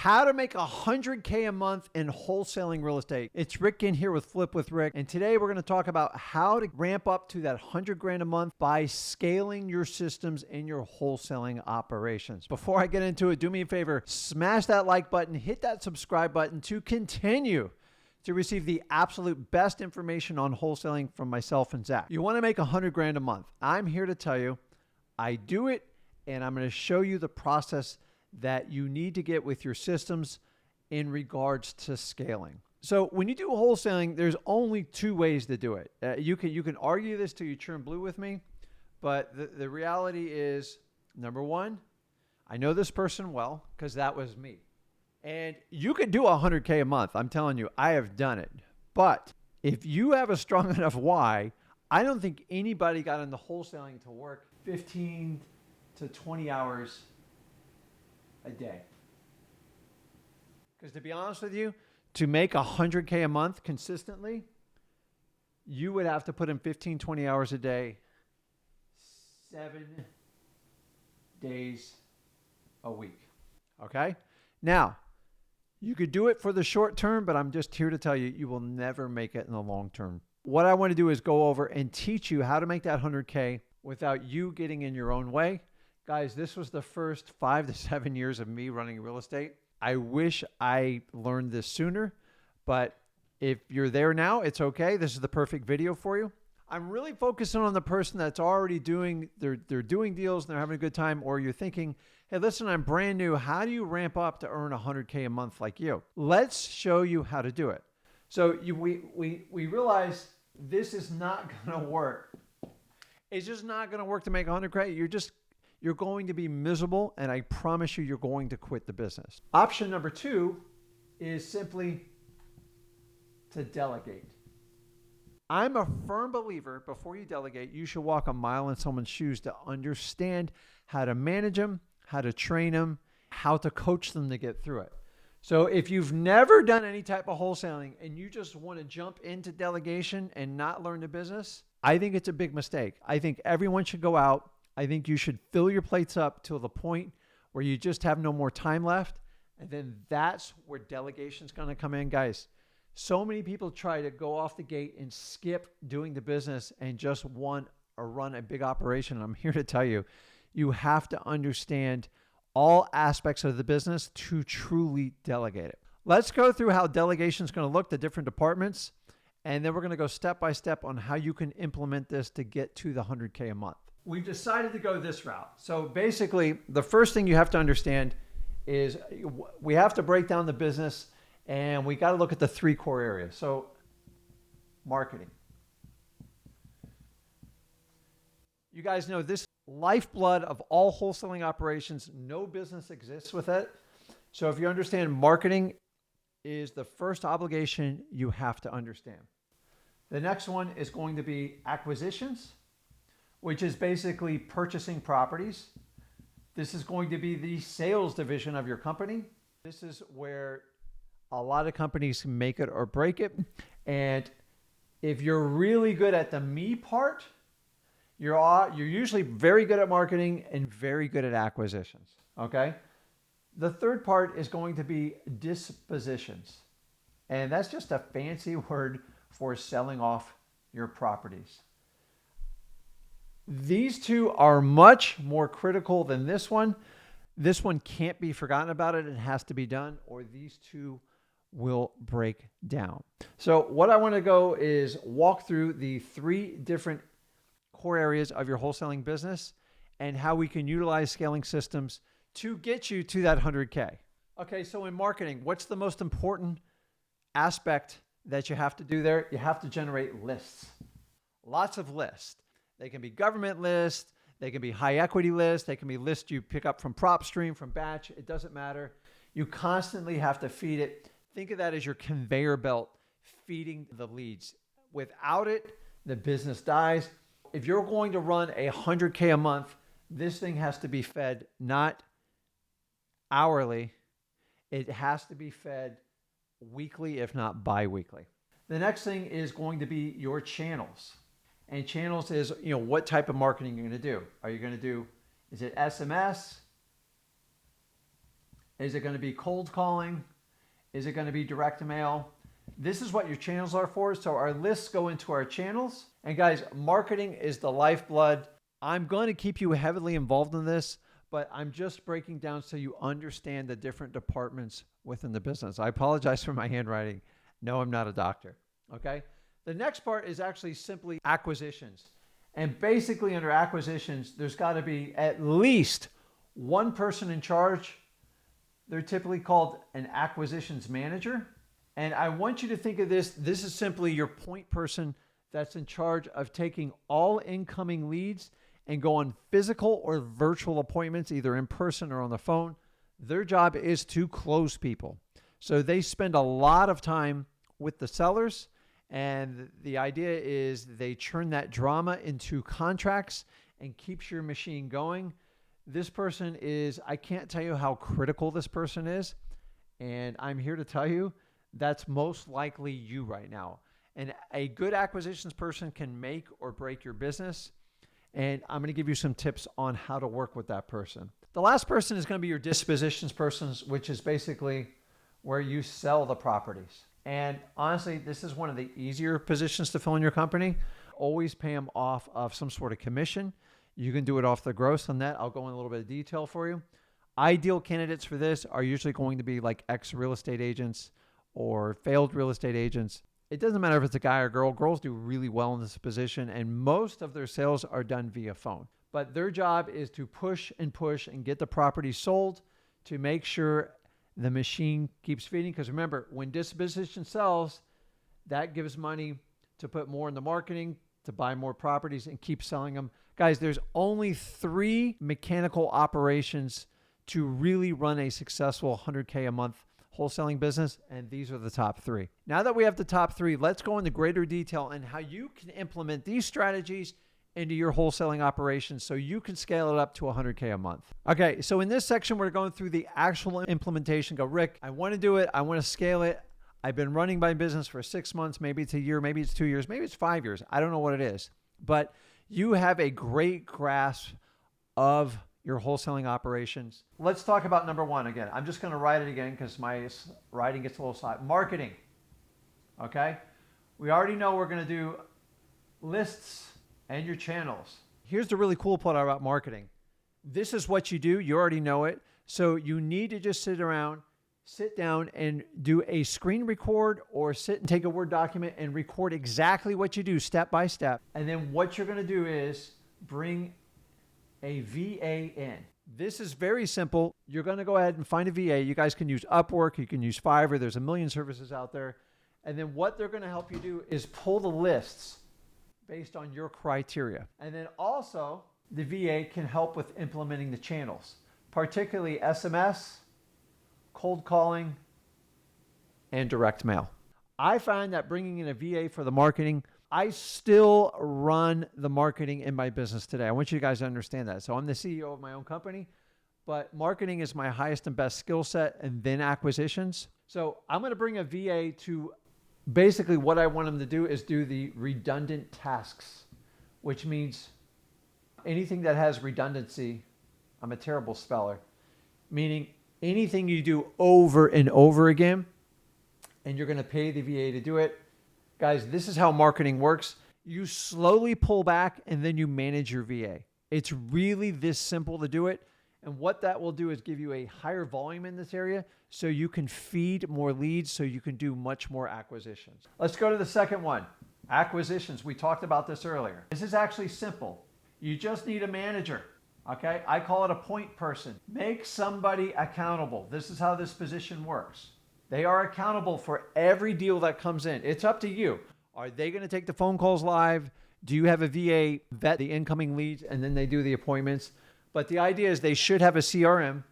How to make $100K a month in wholesaling real estate. It's Rick Ginn here with Flip with Rick. And today we're going to talk about how to ramp up to that 100 grand a month by scaling your systems in your wholesaling operations. Before I get into it, do me a favor, smash that like button, hit that subscribe button to continue to receive the absolute best information on wholesaling from myself and Zach. You want to make 100 grand a month. I'm here to tell you, I do it, and I'm going to show you the process that you need to get with your systems in regards to scaling. So when you do wholesaling, there's only two ways to do it. You can argue this till you turn blue with me, but the reality is, number one, I know this person well because that was me. And you could do 100K a month. I'm telling you, I have done it. But if you have a strong enough why, I don't think anybody got into wholesaling to work 15 to 20 hours a day. Because to be honest with you, to make 100K a month consistently, you would have to put in 15, 20 hours a day, 7 days a week. Okay? Now, you could do it for the short term, but I'm just here to tell you, you will never make it in the long term. What I want to do is go over and teach you how to make that 100K without you getting in your own way. Guys, this was the first 5 to 7 years of me running real estate. I wish I learned this sooner, but if you're there now, it's okay. This is the perfect video for you. I'm really focusing on the person that's already doing, they're doing deals and they're having a good time, or you're thinking, hey, listen, I'm brand new. How do you ramp up to earn 100K a month like you? Let's show you how to do it. So we realize this is not going to work. It's just not going to work to make 100K. You're going to be miserable, and I promise you're going to quit the business. Option number two is simply to delegate. I'm a firm believer, before you delegate, you should walk a mile in someone's shoes to understand how to manage them, how to train them, how to coach them to get through it. So if you've never done any type of wholesaling and you just want to jump into delegation and not learn the business, I think it's a big mistake. I think everyone should go out. I think you should fill your plates up to the point where you just have no more time left. And then that's where delegation is going to come in. Guys, so many people try to go off the gate and skip doing the business and just want or run a big operation. And I'm here to tell you, you have to understand all aspects of the business to truly delegate it. Let's go through how delegation is going to look, the different departments, and then we're going to go step by step on how you can implement this to get to the 100K a month. We've decided to go this route. So basically, the first thing you have to understand is we have to break down the business, and we got to look at the 3 core areas. So marketing. You guys know this lifeblood of all wholesaling operations. No business exists with it. So if you understand, marketing is the first obligation you have to understand. The next one is going to be acquisitions, which is basically purchasing properties. This is going to be the sales division of your company. This is where a lot of companies make it or break it. And if you're really good at the me part, you're usually very good at marketing and very good at acquisitions, okay? The third part is going to be dispositions. And that's just a fancy word for selling off your properties. These two are much more critical than this one. This one can't be forgotten about. It has to be done, or these two will break down. So what I want to go is walk through the 3 different core areas of your wholesaling business and how we can utilize scaling systems to get you to that 100K. Okay, so in marketing, what's the most important aspect that you have to do there? You have to generate lists. Lots of lists. They can be government lists. They can be high equity lists. They can be lists you pick up from PropStream, from Batch. It doesn't matter. You constantly have to feed it. Think of that as your conveyor belt feeding the leads. Without it, the business dies. If you're going to run 100K a month, this thing has to be fed not hourly. It has to be fed weekly, if not bi-weekly. The next thing is going to be your channels. And channels is, what type of marketing you're going to do. Are you going to do, is it SMS? Is it going to be cold calling? Is it going to be direct mail? This is what your channels are for. So our lists go into our channels. And guys, marketing is the lifeblood. I'm going to keep you heavily involved in this, but I'm just breaking down so you understand the different departments within the business. I apologize for my handwriting. No, I'm not a doctor. Okay. The next part is actually simply acquisitions. And basically under acquisitions, there's got to be at least one person in charge. They're typically called an acquisitions manager. And I want you to think of this. This is simply your point person that's in charge of taking all incoming leads and go on physical or virtual appointments, either in person or on the phone. Their job is to close people. So they spend a lot of time with the sellers. And the idea is they turn that drama into contracts and keeps your machine going. This person is, I can't tell you how critical this person is. And I'm here to tell you that's most likely you right now. And a good acquisitions person can make or break your business. And I'm going to give you some tips on how to work with that person. The last person is going to be your dispositions person, which is basically where you sell the properties. And honestly, this is one of the easier positions to fill in your company. Always pay them off of some sort of commission. You can do it off the gross on that. I'll go in a little bit of detail for you. Ideal candidates for this are usually going to be like ex-real estate agents or failed real estate agents. It doesn't matter if it's a guy or girl. Girls do really well in this position, and most of their sales are done via phone. But their job is to push and get the property sold to make sure the machine keeps feeding. Because remember, when disposition sells, that gives money to put more in the marketing, to buy more properties and keep selling them. Guys, there's only 3 mechanical operations to really run a successful 100K a month wholesaling business, and these are the top 3. Now that we have the top 3, let's go into greater detail on how you can implement these strategies into your wholesaling operations so you can scale it up to 100K a month. Okay, so in this section, we're going through the actual implementation. Go, Rick, I want to do it. I want to scale it. I've been running my business for 6 months, maybe it's a year, maybe it's 2 years, maybe it's 5 years. I don't know what it is, but you have a great grasp of your wholesaling operations. Let's talk about number 1 again. I'm just going to write it again because my writing gets a little slow. Marketing. Okay. We already know we're going to do lists and your channels. Here's the really cool part about marketing. This is what you do. You already know it. So you need to just sit down and do a screen record or sit and take a Word document and record exactly what you do step by step. And then what you're going to do is bring a VA in. This is very simple. You're going to go ahead and find a VA. You guys can use Upwork. You can use Fiverr. There's a million services out there. And then what they're going to help you do is pull the lists based on your criteria. And then also the VA can help with implementing the channels, particularly SMS, cold calling, and direct mail. I find that bringing in a VA for the marketing, I still run the marketing in my business today. I want you guys to understand that. So I'm the CEO of my own company, but marketing is my highest and best skill set, and then acquisitions. So I'm going to bring a VA to basically what I want them to do is do the redundant tasks, which means anything that has redundancy. I'm a terrible speller, meaning anything you do over and over again, and you're going to pay the VA to do it. Guys, this is how marketing works. You slowly pull back and then you manage your VA. It's really this simple to do it. And what that will do is give you a higher volume in this area so you can feed more leads, so you can do much more acquisitions. Let's go to the second one, acquisitions. We talked about this earlier. This is actually simple. You just need a manager, okay? I call it a point person. Make somebody accountable. This is how this position works. They are accountable for every deal that comes in. It's up to you. Are they going to take the phone calls live? Do you have a VA vet the incoming leads and then they do the appointments? But the idea is they should have a CRM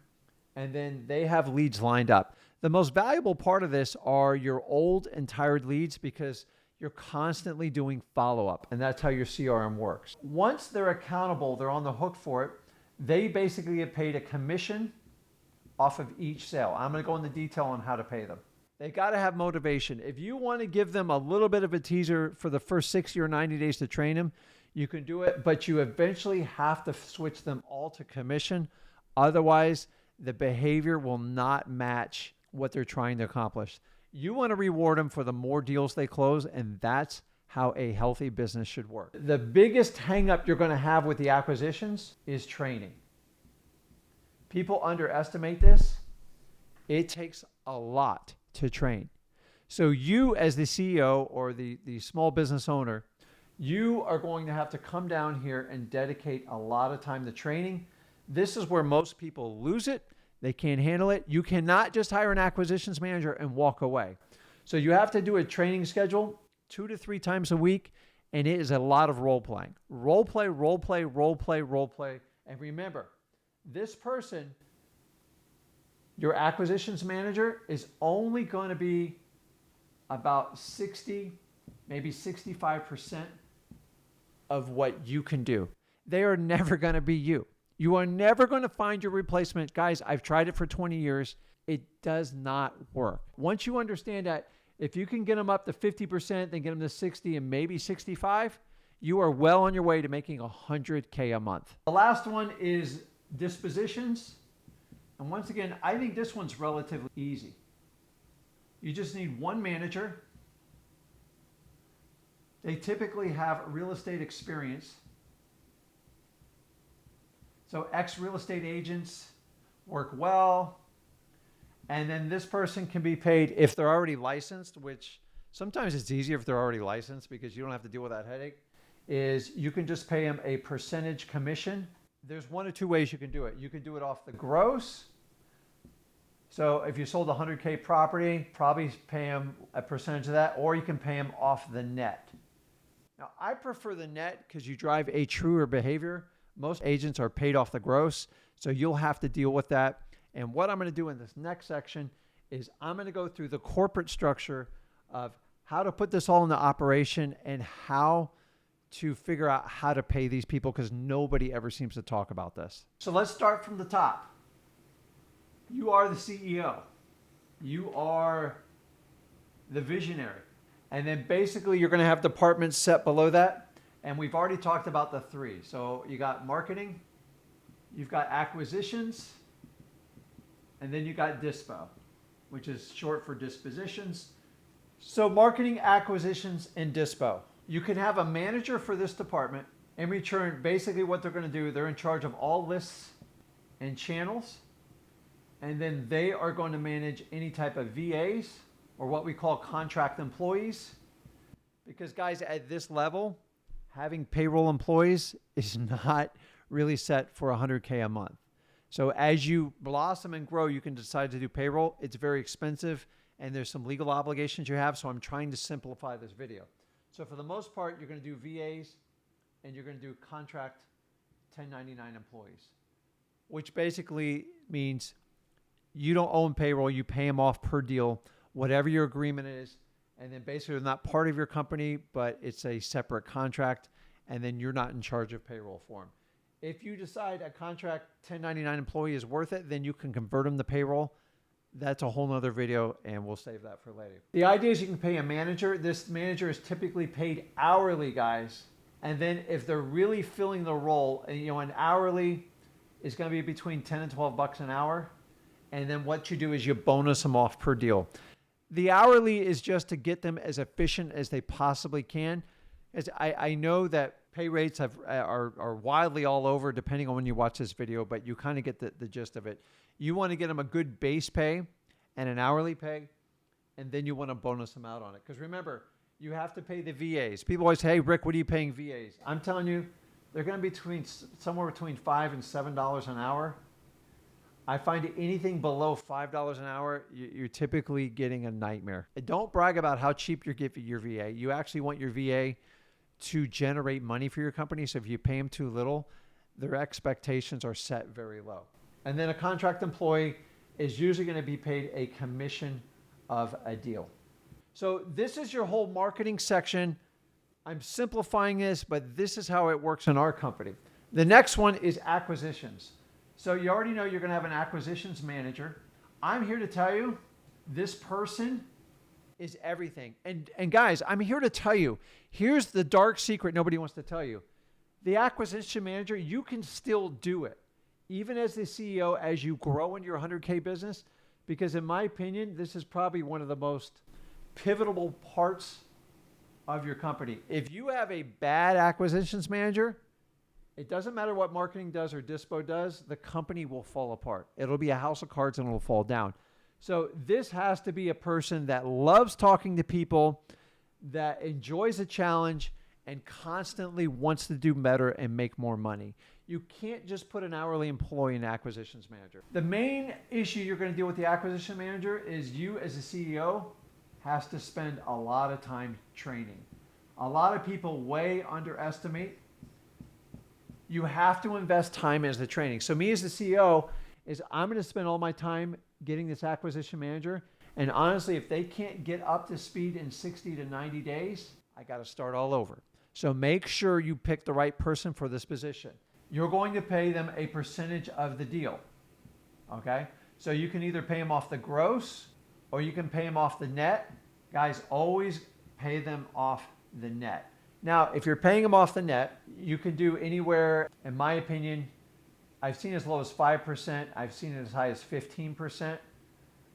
and then they have leads lined up. The most valuable part of this are your old and tired leads because you're constantly doing follow-up, and that's how your CRM works. Once they're accountable, they're on the hook for it, they basically get paid a commission off of each sale. I'm going to go into detail on how to pay them. They got to have motivation. If you want to give them a little bit of a teaser for the first 60 or 90 days to train them, you can do it, but you eventually have to switch them all to commission. Otherwise, the behavior will not match what they're trying to accomplish. You want to reward them for the more deals they close, and that's how a healthy business should work. The biggest hang up you're going to have with the acquisitions is training. People underestimate this. It takes a lot to train. So you as the CEO or the small business owner, you are going to have to come down here and dedicate a lot of time to training. This is where most people lose it. They can't handle it. You cannot just hire an acquisitions manager and walk away. So you have to do a training schedule 2 to 3 times a week, and it is a lot of role playing. Role play, role play, role play, role play. And remember, this person, your acquisitions manager, is only going to be about 60, maybe 65% of what you can do. They are never going to be you. You are never going to find your replacement. Guys, I've tried it for 20 years. It does not work. Once you understand that, if you can get them up to 50%, then get them to 60 and maybe 65, you are well on your way to making $100K a month. The last one is dispositions. And once again, I think this one's relatively easy. You just need one manager. They typically have real estate experience. So ex-real estate agents work well. And then this person can be paid if they're already licensed, which sometimes it's easier if they're already licensed because you don't have to deal with that headache, is you can just pay them a percentage commission. There's 1 or 2 ways you can do it. You can do it off the gross. So if you sold a 100K property, probably pay them a percentage of that, or you can pay them off the net. Now, I prefer the net because you drive a truer behavior. Most agents are paid off the gross, so you'll have to deal with that. And what I'm going to do in this next section is I'm going to go through the corporate structure of how to put this all into operation and how to figure out how to pay these people, because nobody ever seems to talk about this. So let's start from the top. You are the CEO. You are the visionary. And then basically you're going to have departments set below that. And we've already talked about the 3. So you got marketing, you've got acquisitions, and then you got dispo, which is short for dispositions. So marketing, acquisitions, and dispo. You can have a manager for this department. In return, basically what they're going to do, they're in charge of all lists and channels. And then they are going to manage any type of VAs or what we call contract employees. Because guys, at this level, having payroll employees is not really set for $100K a month. So as you blossom and grow, you can decide to do payroll. It's very expensive and there's some legal obligations you have. So I'm trying to simplify this video. So for the most part, you're going to do VAs and you're going to do contract 1099 employees, which basically means you don't own payroll. You pay them off per deal, whatever your agreement is. And then basically they're not part of your company, but it's a separate contract. And then you're not in charge of payroll for them. If you decide a contract 1099 employee is worth it, then you can convert them to payroll. That's a whole nother video and we'll save that for later. The idea is you can pay a manager. This manager is typically paid hourly, guys. And then if they're really filling the role, an hourly is going to be between 10 and 12 bucks an hour. And then what you do is you bonus them off per deal. The hourly is just to get them as efficient as they possibly can. As I know that pay rates are wildly all over depending on when you watch this video, but you kind of get the gist of it. You want to get them a good base pay and an hourly pay, and then you want to bonus them out on it. Because remember, you have to pay the VAs. People always say, hey, Rick, what are you paying VAs? I'm telling you, they're going to be somewhere between $5 and $7 an hour. I find anything below $5 an hour, you're typically getting a nightmare. And don't brag about how cheap you're giving your VA. You actually want your VA to generate money for your company. So if you pay them too little, their expectations are set very low. And then a contract employee is usually going to be paid a commission of a deal. So this is your whole marketing section. I'm simplifying this, but this is how it works in our company. The next one is acquisitions. So you already know you're going to have an acquisitions manager. I'm here to tell you this person is everything. And guys, I'm here to tell you, here's the dark secret nobody wants to tell you. The acquisition manager, you can still do it. even as the CEO, as you grow in your 100K business, because in my opinion, this is probably one of the most pivotal parts of your company. If you have a bad acquisitions manager, it doesn't matter what marketing does or Dispo does, the company will fall apart. It'll be a house of cards and it'll fall down. So this has to be a person that loves talking to people, that enjoys a challenge, and constantly wants to do better and make more money. You can't just put an hourly employee in acquisitions manager. The main issue you're going to deal with the acquisition manager is you as a CEO has to spend a lot of time training. A lot of people way underestimate. You have to invest time as the training. So me as the CEO is I'm going to spend all my time getting this acquisition manager. And honestly, if they can't get up to speed in 60 to 90 days, I got to start all over. So make sure you pick the right person for this position. You're going to pay them a percentage of the deal. Okay? So you can either pay them off the gross or you can pay them off the net. Guys, always pay them off the net. Now, if you're paying them off the net, you can do anywhere, in my opinion, I've seen as low as 5%. I've seen it as high as 15%,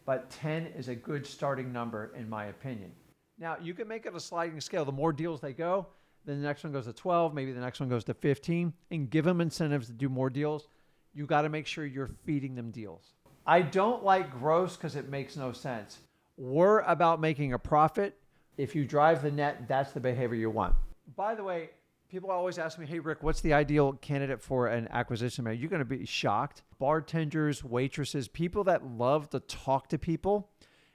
but 10 is a good starting number in my opinion. Now, you can make it a sliding scale. The more deals they go, then the next one goes to 12, maybe the next one goes to 15, and give them incentives to do more deals. You got to make sure you're feeding them deals. I don't like gross because it makes no sense. We're about making a profit. If you drive the net, that's the behavior you want. By the way, people always ask me, hey, Rick, what's the ideal candidate for an acquisition manager? You're going to be shocked. Bartenders, waitresses, people that love to talk to people.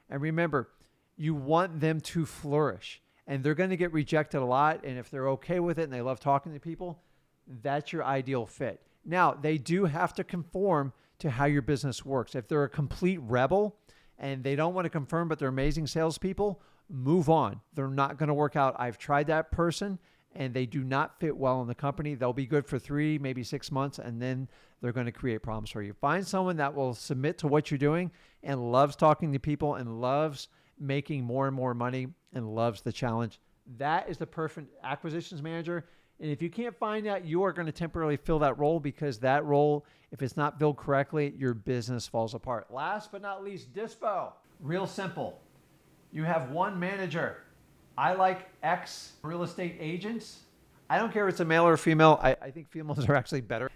And remember, you want them to flourish. And they're going to get rejected a lot. And if they're okay with it and they love talking to people, that's your ideal fit. Now, they do have to conform to how your business works. If they're a complete rebel and they don't want to confirm, but they're amazing salespeople, move on. They're not going to work out. I've tried that person and they do not fit well in the company. They'll be good for 3, maybe 6 months, and then they're going to create problems for you. Find someone that will submit to what you're doing and loves talking to people and loves making more and more money and loves the challenge. That is the perfect acquisitions manager. And if you can't find that, you are going to temporarily fill that role, because that role, if it's not filled correctly, your business falls apart. Last but not least, Dispo. Real simple. You have one manager. I like X real estate agents. I don't care if it's a male or a female. I think females are actually better.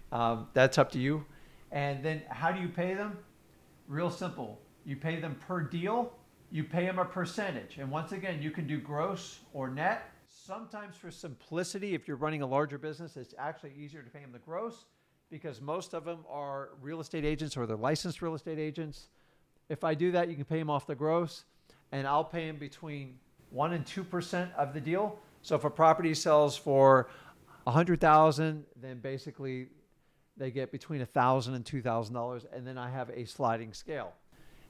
That's up to you. And then how do you pay them? Real simple. You pay them per deal. You pay them a percentage. And once again, you can do gross or net. Sometimes for simplicity, if you're running a larger business, it's actually easier to pay them the gross, because most of them are real estate agents or they're licensed real estate agents. If I do that, you can pay them off the gross, and I'll pay them between 1% and 2% of the deal. So if a property sells for $100,000, then basically they get between $1,000 and $2,000, and then I have a sliding scale.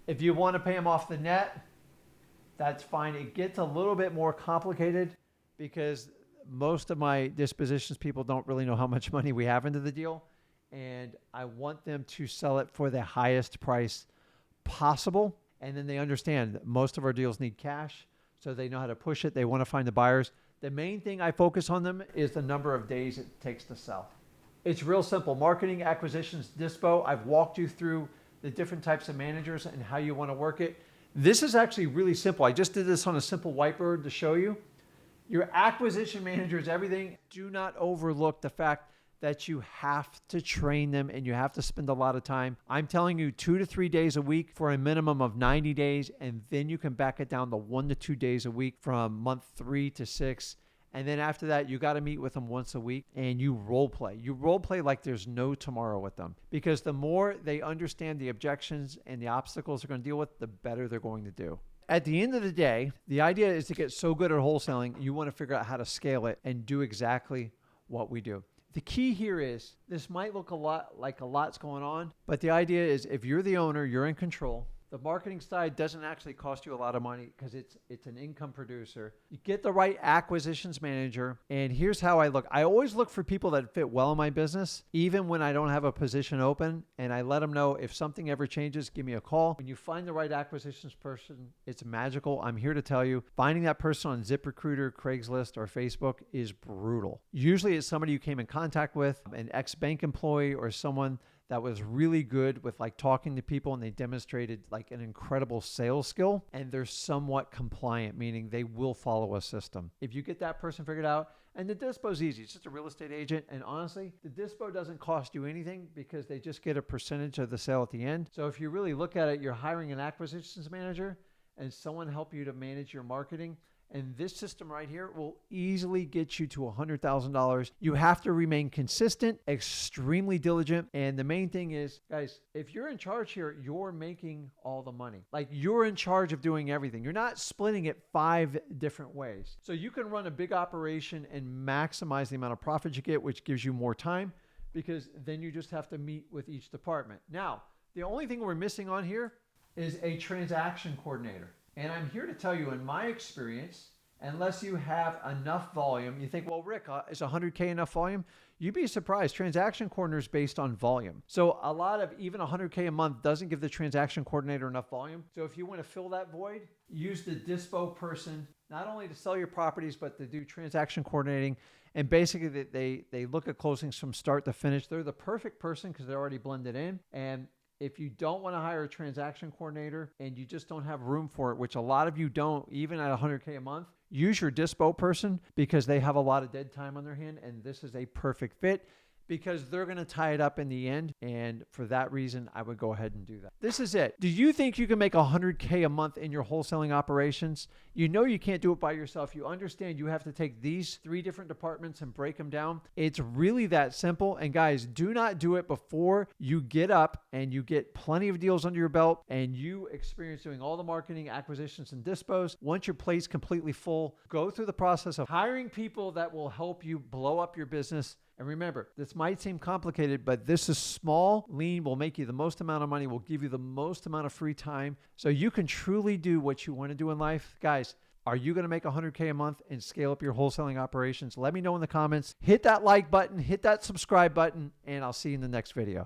If you want to pay them off the net, that's fine. It gets a little bit more complicated because most of my dispositions people don't really know how much money we have into the deal, and I want them to sell it for the highest price possible. And then they understand that most of our deals need cash, so they know how to push it. They want to find the buyers. The main thing I focus on them is the number of days it takes to sell. It's real simple. Marketing, acquisitions, Dispo. I've walked you through the different types of managers and how you want to work it. This is actually really simple. I just did this on a simple whiteboard to show you. Your acquisition manager is everything. Do not overlook the fact that you have to train them and you have to spend a lot of time. I'm telling you 2 to 3 days a week for a minimum of 90 days. And then you can back it down to 1 to 2 days a week from month 3 to 6. And then after that, you got to meet with them once a week and you role play. You role play like there's no tomorrow with them, because the more they understand the objections and the obstacles they're going to deal with, the better they're going to do. At the end of the day, the idea is to get so good at wholesaling, you want to figure out how to scale it and do exactly what we do. The key here is, this might look a lot like a lot's going on, but the idea is if you're the owner, you're in control. The marketing side doesn't actually cost you a lot of money because it's an income producer. You get the right acquisitions manager. And here's how I look. I always look for people that fit well in my business, even when I don't have a position open. And I let them know if something ever changes, give me a call. When you find the right acquisitions person, it's magical. I'm here to tell you, finding that person on ZipRecruiter, Craigslist, or Facebook is brutal. Usually it's somebody you came in contact with, an ex-bank employee or someone that was really good with like talking to people, and they demonstrated like an incredible sales skill, and they're somewhat compliant, meaning they will follow a system. If you get that person figured out, and the dispo is easy. It's just a real estate agent. And honestly, the dispo doesn't cost you anything because they just get a percentage of the sale at the end. So if you really look at it, you're hiring an acquisitions manager and someone help you to manage your marketing. And this system right here will easily get you to $100,000. You have to remain consistent, extremely diligent. And the main thing is, guys, if you're in charge here, you're making all the money. Like, you're in charge of doing everything. You're not splitting it 5 different ways. So you can run a big operation and maximize the amount of profit you get, which gives you more time, because then you just have to meet with each department. Now, the only thing we're missing on here is a transaction coordinator. And I'm here to tell you, in my experience, unless you have enough volume, you think, well, Rick, is 100K enough volume? You'd be surprised. Transaction coordinator is based on volume. So a lot of even 100K a month doesn't give the transaction coordinator enough volume. So if you want to fill that void, use the dispo person, not only to sell your properties, but to do transaction coordinating. And basically they look at closings from start to finish. They're the perfect person because they're already blended in. And if you don't want to hire a transaction coordinator and you just don't have room for it, which a lot of you don't, even at 100K a month, use your dispo person because they have a lot of dead time on their hand, and this is a perfect fit because they're going to tie it up in the end. And for that reason, I would go ahead and do that. This is it. Do you think you can make 100K a month in your wholesaling operations? You know you can't do it by yourself. You understand you have to take these 3 different departments and break them down. It's really that simple. And guys, do not do it before you get up and you get plenty of deals under your belt and you experience doing all the marketing, acquisitions, and dispos. Once your plate's completely full, go through the process of hiring people that will help you blow up your business. And remember, this might seem complicated, but this is small, lean, will make you the most amount of money, will give you the most amount of free time, so you can truly do what you want to do in life. Guys, are you going to make 100K a month and scale up your wholesaling operations? Let me know in the comments. Hit that like button, hit that subscribe button, and I'll see you in the next video.